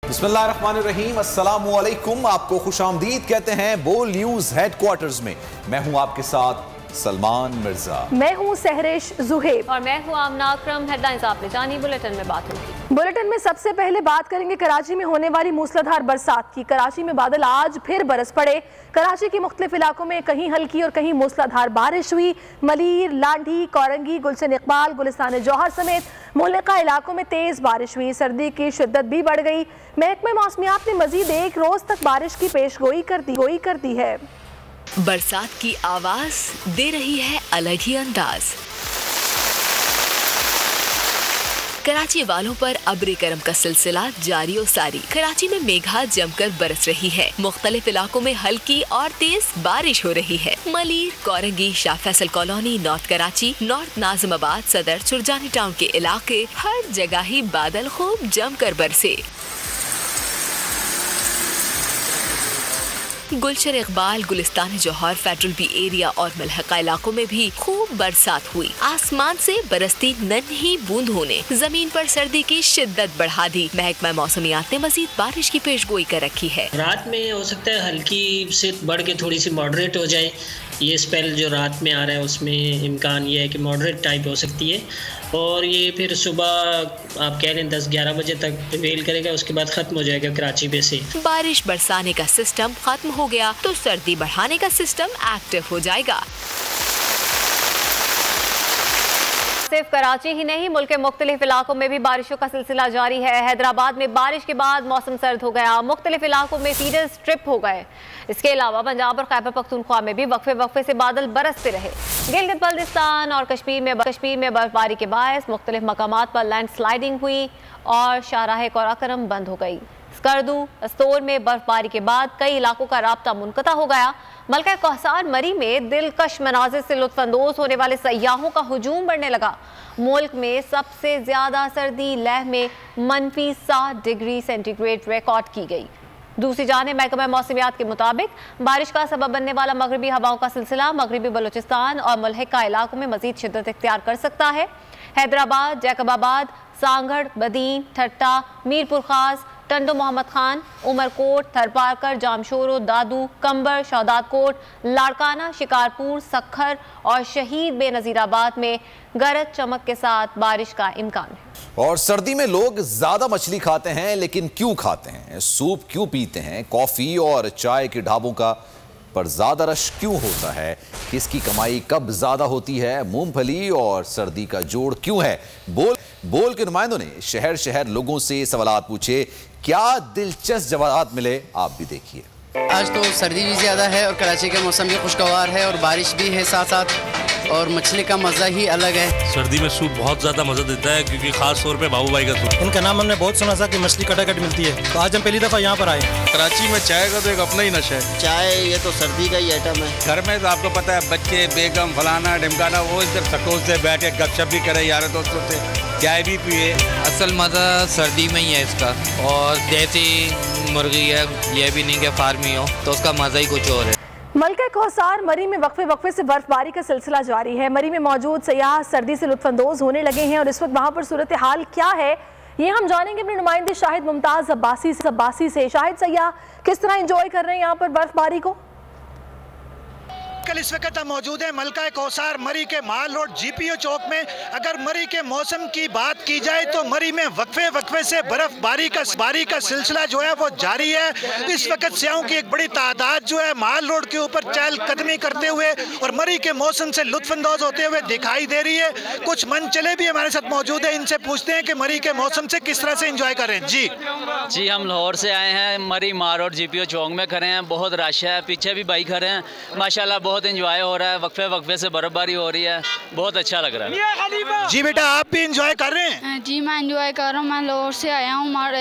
बिस्मिल्लाहिर्रहमानिर्रहीम, अस्सलामुअलैकुम। आपको खुशामदीद कहते हैं बोल न्यूज हेडक्वार्टर्स में। मैं हूं आपके साथ सलमान मिर्जा। मैं हूं सहरिश जुहेब और मैं हूं आमना अकरम। हेडलाइंस आपने जानी, बुलेटिन में बात होगी। बुलेटिन में सबसे पहले बात करेंगे कराची में होने वाली मूसलाधार बरसात की। कराची में बादल आज फिर बरस पड़े। कराची के मुख्तलिफ इलाकों में कहीं हल्की और कहीं मूसलाधार बारिश हुई। मलीर, लांढी, कोरंगी, गुलशन इकबाल, गुलिस्तान जौहर समेत मुल्का इलाकों में तेज बारिश हुई। सर्दी की शिद्दत भी बढ़ गई। महकमे मौसमियात ने मजीद एक रोज तक बारिश की पेशगोई कर दी है। बरसात की आवाज दे रही है अलग ही अंदाज। कराची वालों पर अब्र करम का सिलसिला जारी और सारी। कराची में मेघा जमकर बरस रही है। मुख्तलिफ इलाकों में हल्की और तेज बारिश हो रही है। Malir, Korangi, Shah Faisal colony, north Karachi, north Nazimabad, सदर, सुरजानी टाउन के इलाके, हर जगह ही बादल खूब जमकर बरसे। गुलशन इकबाल, गुलिस्तान जौहर, फेडरल बी एरिया और मलहका इलाकों में भी खूब बरसात हुई। आसमान से बरसती नन्ही बूंदों ने जमीन पर सर्दी की शिद्दत बढ़ा दी। महकमा मौसमियात ने मजीद बारिश की पेशगोई कर रखी है। रात में हो सकता है हल्की से बढ़ के थोड़ी सी मॉडरेट हो जाए। ये स्पेल जो रात में आ रहा है उसमें इम्कान ये है कि मॉडरेट टाइप हो सकती है, और ये फिर सुबह आप कह लें 10-11 बजे तक प्रिवेल करेगा। उसके बाद ख़त्म हो जाएगा कराची में से। बारिश बरसाने का सिस्टम खत्म हो गया तो सर्दी बढ़ाने का सिस्टम एक्टिव हो जाएगा। सिर्फ कराची ही नहीं, मुल्क के मुख्तलिफ इलाकों में भी बारिशों का सिलसिला जारी है। हैदराबाद में बारिश के बाद मौसम सर्द हो गया। मुख्तलिफ इलाकों में फीडर्स ट्रिप हो गए। इसके अलावा पंजाब और खैबर पख्तूनख्वा में भी वक्फे से बादल बरसते रहे। गिलगित बल्तिस्तान और कश्मीर में बर्फबारी के बायस मुख्तलिफ मकामात पर लैंड स्लाइडिंग हुई और शाहराह कोराकरम बंद हो गई। स्कर्दू, अस्तोर में बर्फबारी के बाद कई इलाकों का राब्ता मुनक़ता हो गया। मलका कौसार मरी में दिलकश मनाजिर से लुत्फानंदोज होने वाले सयाहों का हुजूम बढ़ने लगा। मुल्क में सबसे ज्यादा सर्दी लेह में -7 डिग्री सेंटीग्रेड रिकॉर्ड की गई। दूसरी जानिब महकमा मौसमियात के मुताबिक बारिश का सबब बनने वाला मगरबी हवाओं का सिलसिला मगरबी बलूचिस्तान और मुल्हिका इलाकों में मजीद शिद्दत इख्तियार कर सकता है। हैदराबाद, जैकबाबाद, सांगढ़, बदीन, ठट्टा, मीरपुर खास, टंडो मोहम्मद खान, उमरकोट, थरपारकर, जामशोरो, दादू, कंबर, शौदातकोट, लाड़काना, शिकारपुर, सखर और शहीद बेनजीराबाद में गरज चमक के साथ बारिश का इम्कान है। और सर्दी में लोग ज्यादा मछली खाते हैं, लेकिन क्यों खाते हैं? सूप क्यों पीते हैं? कॉफी और चाय के ढाबों का पर ज्यादा रश क्यों होता है? किसकी कमाई कब ज्यादा होती है? मूंगफली और सर्दी का जोड़ क्यों है? बोल के नुमाइंदों ने शहर शहर लोगों से सवालात पूछे। क्या दिलचस्प जवाब मिले, आप भी देखिए। आज तो सर्दी भी ज़्यादा है और कराची का मौसम भी खुशगवार है और बारिश भी है साथ साथ, और मछली का मज़ा ही अलग है। सर्दी में सूप बहुत ज़्यादा मज़ा देता है, क्योंकि खास तौर पे बाबू भाई का सूप। इनका नाम हमने बहुत सुना था कि मछली कटाकट मिलती है, तो आज हम पहली दफ़ा यहाँ पर आए। कराची में चाय का तो एक अपना ही नशा है। चाय ये तो सर्दी का ही आइटम है। घर में तो आपको पता है बच्चे बेगम फलाना ढिमकाना, वो इधर सकून से बैठ के गपशप भी करे यार दोस्तों से, चाय भी पिए। असल मज़ा सर्दी में ही है इसका, और देसी मुर्गी है, ये भी नहीं कि फार्मी हो, तो उसका मज़ा ही कुछ और है। मलका कौसार मरी में वक्फे से बर्फबारी का सिलसिला जारी है। मरी में मौजूद सयाह सर्दी से लुत्फानंदोज होने लगे हैं और इस वक्त वहाँ पर सूरत हाल क्या है ये हम जानेंगे अपने नुमाइंदे शाहिद मुमताज़ अब्बासी से। शाहिद, सयाह किस तरह एंजॉय कर रहे हैं यहाँ पर बर्फबारी को? कल इस वक्त हम मौजूद है मलका कौसार मरी के माल रोड GPO चौक में। अगर मरी के मौसम की बात की जाए तो मरी में वक्फे से बर्फबारी का सिलसिला जो है वो जारी है। इस वक्त सयाहों की एक बड़ी तादाद जो है माल रोड के ऊपर चहलकदमी करते हुए और मरी के मौसम से लुत्फानंदोज होते हुए दिखाई दे रही है। कुछ मनचले भी हमारे साथ मौजूद है, इनसे पूछते हैं कि मरी के मौसम से किस तरह से इंजॉय कर रहे हैं। जी हम लाहौर से आए हैं, मरी माल रोड GPO चौक में खड़े हैं। बहुत रश है, पीछे भी भाई खड़े हैं। माशाल्लाह बहुत एंजॉय हो रहा है, वक्फे से बर्फबारी हो रही है, बहुत अच्छा लग रहा है। जी बेटा, आप भी एंजॉय कर रहे हैं? जी मैं एंजॉय कर रहा हूँ। मैं लाहौर से आया हूँ, माल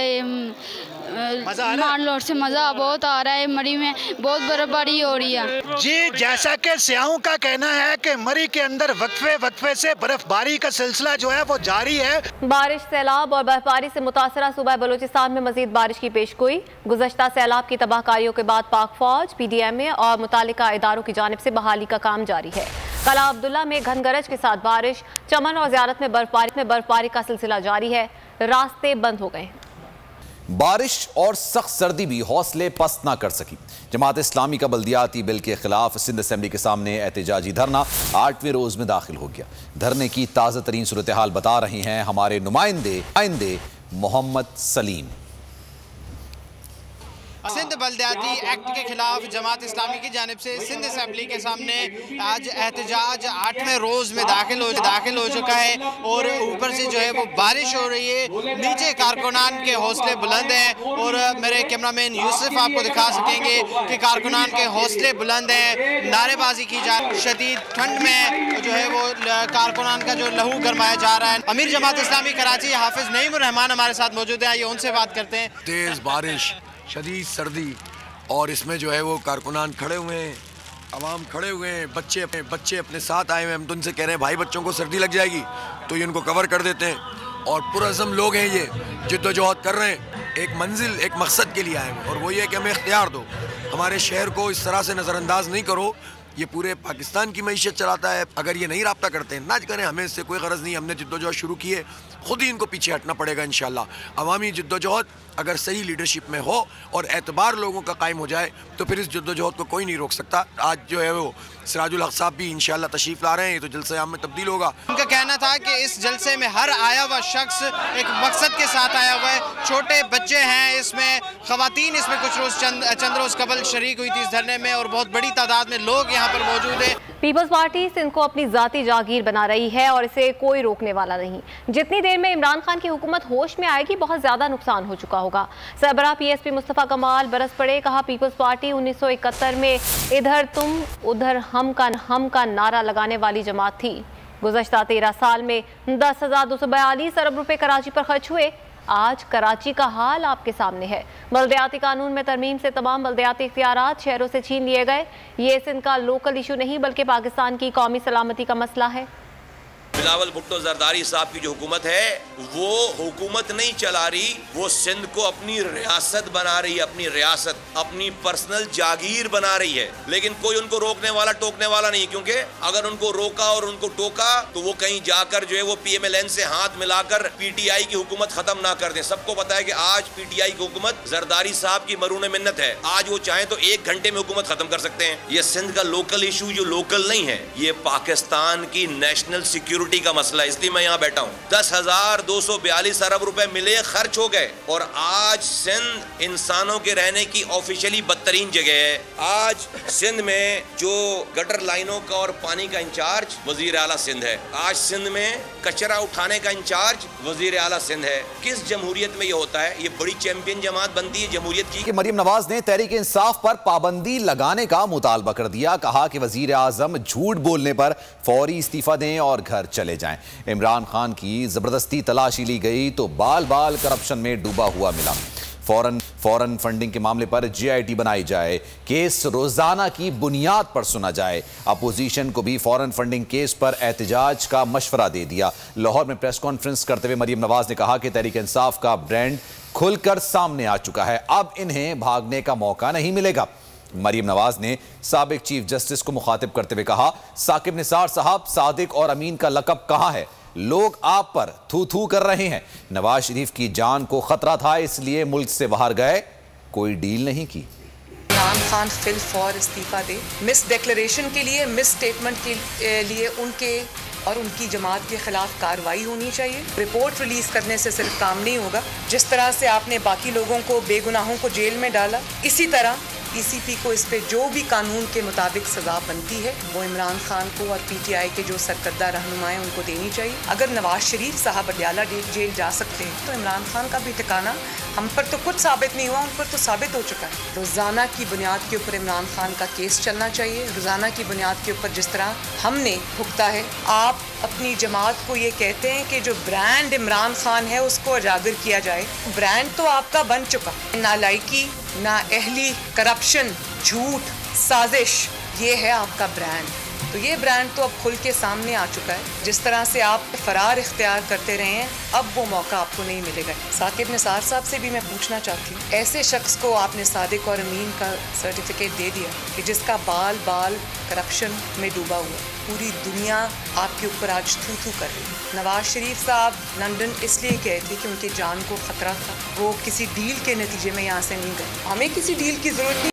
रोड से मज़ा बहुत आ रहा है। मरी में बहुत बर्फबारी हो रही है। जी, जैसा कि सयाहों का कहना है कि मरी के अंदर वक्फे से बर्फबारी का सिलसिला जो है वो जारी है। बारिश, सैलाब और बर्फबारी से मुतासरा सूबा बलूचिस्तान में मजीद बारिश की पेशगोई। गुज़श्ता सैलाब की तबाहकारियों के बाद पाक फौज, PDMA और मुतालिका इदारों की जानिब से बहाली का काम जारी है। कला अब्दुल्ला में घन गरज के साथ बारिश, चमन और ज़ियारत में बर्फबारी का सिलसिला जारी है। रास्ते बंद हो गए हैं। बारिश और सख्त सर्दी भी हौसले पस्त ना कर सकी। जमात इस्लामी का बल्दियाती बिल के खिलाफ सिंध असेंबली के सामने एहतजाजी धरना 8वें रोज में दाखिल हो गया। धरने की ताज़ा तरीन सूरत हाल बता रहे हैं हमारे नुमाइंदे मोहम्मद सलीम। सिंध बल्दियाती एक्ट के खिलाफ जमात इस्लामी की जानिब से सिंध असेंबली के सामने आज एहतजाज 8वें रोज़ में दाखिल हो चुका है और ऊपर से जो है वो बारिश हो रही है। नीचे कारकुनान के हौसले बुलंद हैं और मेरे कैमरामैन यूसुफ आपको दिखा सकेंगे कि कारकुनान के हौसले बुलंद हैं। नारेबाजी की जा शदीद ठंड में जो है वो कारकुनान का जो लहू गरमाया जा रहा है। अमीर जमात इस्लामी कराची हाफिज नईमुर रहमान हमारे साथ मौजूद हैं, आइए उनसे बात करते हैं। तेज़ बारिश, शदीद सर्दी और इसमें जो है वो कारकुनान खड़े हुए हैं, अवाम खड़े हुए हैं, बच्चे अपने साथ आए हुए हैं। हम तो उनसे कह रहे हैं भाई बच्चों को सर्दी लग जाएगी तो ये उनको कवर कर देते हैं और पुरअज़्म लोग हैं, ये जिद्दोजहद कर रहे हैं, एक मंजिल एक मकसद के लिए आए हैं और वो ये कि हमें इख्तियार दो, हमारे शहर को इस तरह से नज़रअंदाज नहीं करो। ये पूरे पाकिस्तान की मईशत चलाता है, अगर ये नहीं रब्ता करते हैं ना करें, हमें इससे कोई गरज नहीं। हमने जिद्दोजहद शुरू की है, खुद ही इनको पीछे हटना पड़ेगा इंशाल्लाह। अवामी जिद्दोजहद अगर सही लीडरशिप में हो और एतबार लोगों का कायम हो जाए तो फिर इस जिद्दोजहद को कोई नहीं रोक सकता। आज जो है वो सिराजुल हक साहब भी इंशाल्लाह तशरीफ ला रहे हैं, तो जलसे आम में तब्दील होगा। उनका कहना था कि इस जलसे में हर आया हुआ शख्स एक मकसद के साथ आया हुआ है। छोटे बच्चे हैं इसमें, खवातीन इसमें कुछ रोज चंद रोज कबल शरीक हुई थी इस धरने में और बहुत बड़ी तादाद में लोग यहाँ पर मौजूद हैं। पीपल्स पार्टी सिंध को अपनी जाती जागीर बना रही है और इसे कोई रोकने वाला नहीं। जितनी देर में इमरान खान की हुकूमत होश में आएगी बहुत ज्यादा नुकसान हो चुका होगा। सरबराह पीएसपी मुस्तफा कमाल बरस पड़े, कहा पीपल्स पार्टी 1971 में इधर तुम उधर हम का नारा लगाने वाली जमात थी। गुज़श्ता 13 साल में 10,242 अरब रुपए कराची पर खर्च हुए। आज कराची का हाल आपके सामने है। बल्दियाती कानून में तरमीम से तमाम बल्दियाती इख्तियारात शहरों से छीन लिए गए। ये सिंध का लोकल इशू नहीं बल्कि पाकिस्तान की कौमी सलामती का मसला है। बिलावल भुट्टो जरदारी साहब की जो हुकूमत है वो हुकूमत नहीं चला रही, वो सिंध को अपनी रियासत बना रही है, अपनी रियासत अपनी पर्सनल जागीर बना रही है। लेकिन कोई उनको रोकने वाला टोकने वाला नहीं, क्योंकि अगर उनको रोका और उनको टोका तो वो कहीं जाकर जो है वो PMLN से हाथ मिलाकर PTI की हुकूमत खत्म ना कर दें। सबको पता है कि आज PTI की हुकूमत जरदारी साहब की मरून मिन्नत है। आज वो चाहे तो 1 घंटे में हुकूमत खत्म कर सकते हैं। ये सिंध का लोकल इशू जो लोकल नहीं है, ये पाकिस्तान की नेशनल सिक्योरिटी का मसला है। इसलिए मैं यहाँ बैठा हूँ। 10,242 अरब रुपए मिले, खर्च हो गए और आज सिंध इंसानों के रहने की ऑफिशियली बदतरीन जगह है। आज सिंध में जो गटर लाइनों का और पानी का इंचार्ज वजीर आला सिंध है। आज सिंध में कचरा उठाने का इंचार्ज वजीर आला सिंध है। किस जमहूरियत में ये होता है? ये बड़ी चैंपियन जमात बनती है जमहूरियत की। मरियम नवाज ने तहरीक इंसाफ पर पाबंदी लगाने का मुतालबा कर दिया। कहा कि वजीर आजम झूठ बोलने पर फौरी इस्तीफा दें और घर चले जाएं। इमरान खान की जबरदस्ती तलाशी ली गई तो बाल बाल करप्शन में डूबा हुआ मिला। फौरन फंडिंग के मामले पर JIT बनाई जाए, केस रोजाना की बुनियाद पर सुना जाए। अपोजिशन को भी फौरन फंडिंग केस पर एहतजाज का मशवरा दे दिया। लाहौर में प्रेस कॉन्फ्रेंस करते हुए मरियम नवाज ने कहा कि तहरीक इंसाफ का ब्रांड खुलकर सामने आ चुका है, अब इन्हें भागने का मौका नहीं मिलेगा। मरियम नवाज ने साबिक चीफ जस्टिस को मुखातिब करते हुए कहा, साकिब निसार साहब, सादिक और अमीन का लकब कहां है? लोग आप पर थू थू कर रहे हैं। नवाज शरीफ की जान को खतरा था, इसलिए मुल्क से बाहर गए, कोई डील नहीं की। इमरान खान फिल फॉर इस्तीफा दे। मिस डिक्लेरेशन के लिए, मिस स्टेटमेंट के लिए उनके और उनकी जमात के खिलाफ कार्रवाई होनी चाहिए। रिपोर्ट रिलीज करने से सिर्फ काम नहीं होगा। जिस तरह से आपने बाकी लोगों को, बेगुनाहों को जेल में डाला, इसी तरह PCP को इस पे जो भी कानून के मुताबिक सजा बनती है वो इमरान खान को और PTI के जो सरकर्दा रहनुमाएं उनको देनी चाहिए। अगर नवाज शरीफ साहब अडयाला जेल जा सकते हैं तो इमरान खान का भी ठिकाना, हम पर तो कुछ साबित नहीं हुआ, उन पर तो साबित हो चुका है। रोज़ाना की बुनियाद के ऊपर इमरान खान का केस चलना चाहिए। रोज़ाना की बुनियाद के ऊपर जिस तरह हमने भुगता है, आप अपनी जमात को ये कहते हैं कि जो ब्रांड इमरान खान है उसको उजागर किया जाए। ब्रांड तो आपका बन चुका। नालायकी, नाअहली, करप्शन, झूठ, साजिश, ये है आपका ब्रांड। तो ये ब्रांड तो अब खुल के सामने आ चुका है। जिस तरह से आप फरार इख्तियार करते रहे हैं, अब वो मौका आपको नहीं मिलेगा। साकिब निसार साहब से भी मैं पूछना चाहती हूँ, ऐसे शख्स को आपने सादिक और अमीन का सर्टिफिकेट दे दिया कि जिसका बाल बाल करप्शन में डूबा हुआ, पूरी दुनिया आपके ऊपर आज थू थू कर रही है। नवाज शरीफ साहब लंदन इसलिए गए थे कि उनकी जान को खतरा था, वो किसी डील के नतीजे में यहाँ से नहीं गए। हमें किसी डील की जरूरत नहीं।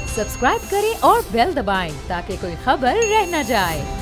सब्सक्राइब करें और बेल दबाएं ताकि कोई खबर रह न जाए।